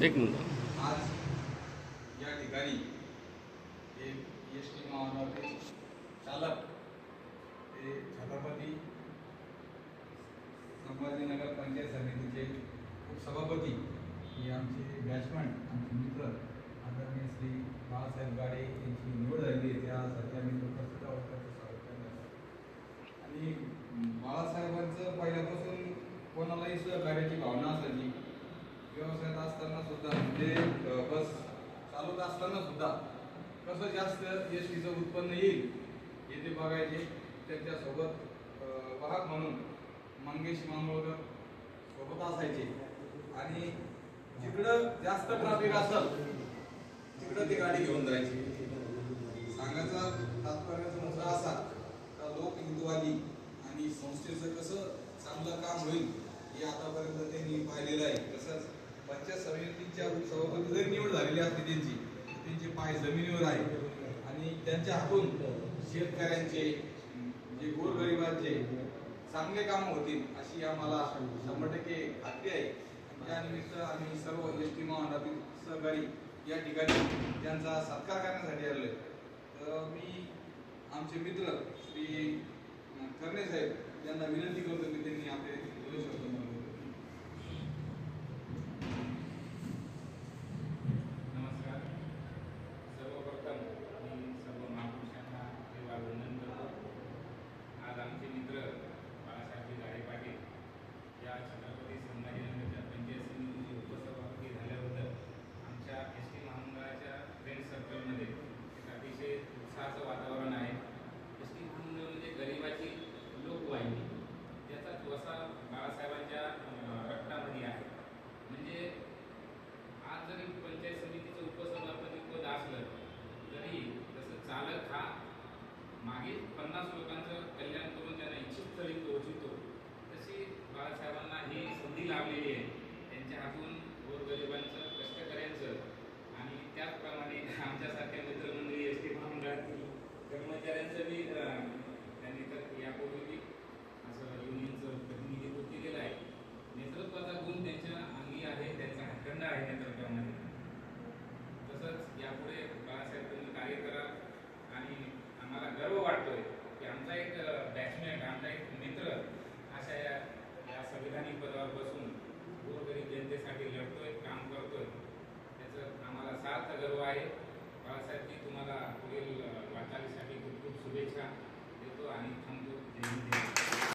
एक मिनिट. आज या ठिकाणी एक एस.टी. महामंडळाचे चालक ते छत्रपती संभाजीनगर पंचायत समितीचे उपसभापती हे आमचे बॅट्समॅन आमचे मित्र आदरणीय श्री बाळासाहेब गाडे यांची निवड झाली आहे. त्यासाठी आम्ही उपस्थित आहोत. त्याचं स्वागत करण्यासाठी आणि बाळासाहेबांचं पहिल्यापासून कोणालाही सहकार्याची भावना असायची. व्यवसायात असताना सुद्धा म्हणजे बस चालवत असताना सुद्धा कसं जास्त एस.टीचं उत्पन्न येईल हे ते बघायचे. त्यांच्यासोबत वाहक म्हणून मंगेश मांगोळकर सोबत असायचे आणि जिकडं जास्त ट्रॅफिक असेल तिकडं ती गाडी घेऊन जायची. सांगायचा तात्पर्याचा मुद्दा असा का लोकहितवादी आणि संस्थेचं कसं चांगलं काम होईल हे आतापर्यंत त्यांनी पाहिलेलं आहे. तसंच पंचायत समितीच्या सभापती जरी निवड झालेली असते त्यांचे पाय जमिनीवर आहे आणि त्यांच्या हातून शेतकऱ्यांचे जे गोरगरिबांचे चांगले काम होतील अशी आम्हाला 100% खात्री आहे. त्यानिमित्त आम्ही सर्व एस.टी. महामंडळातील सहकारी या ठिकाणी त्यांचा सत्कार करण्यासाठी आलोय. तर मी आमचे मित्र श्री करणे साहेब यांना विनंती करतो की त्यांनी आपले बोलू शकतो. नमस्कार. सर्वप्रथम मी सर्व महापुरुषांना देवा वंदन करतो. आज आमचे मित्र बाळासाहेब गाडे पाटील या छत्रपती संभाजीनगरच्या पंचायत समितीचे उपसभापती झाल्याबद्दल आमच्या एस.टी. महामंडळाच्या फ्रेंड सर्कलमध्ये एक अतिशय उत्साहाचं वातावरण आहे. एस.टी. महामंडळ म्हणजे गरिबाची लोकवाहिनी, त्याचा वसा बाळासाहेबांच्या रक्तामध्ये आहे. म्हणजे आज जरी पंचायत समितीचं उपसभापती पद असलं तरी जसं चालक हा मागे 50 लोकांचं कल्याण करून त्यांना इच्छित स्थळी पोहोचवतो, तशी बाळासाहेबांना ही संधी लाभलेली आहे. त्यांच्या हातून गोरगरिबांचं कष्टकऱ्यांचं आणि त्याचप्रमाणे आमच्यासारख्या मित्रमंडळी एस.टी. महामंडळातील कर्मचाऱ्यांचं बी त्यांनी तर यापूर्वी असं युनियनचं प्रतिनिधित्व केलेलं आहे.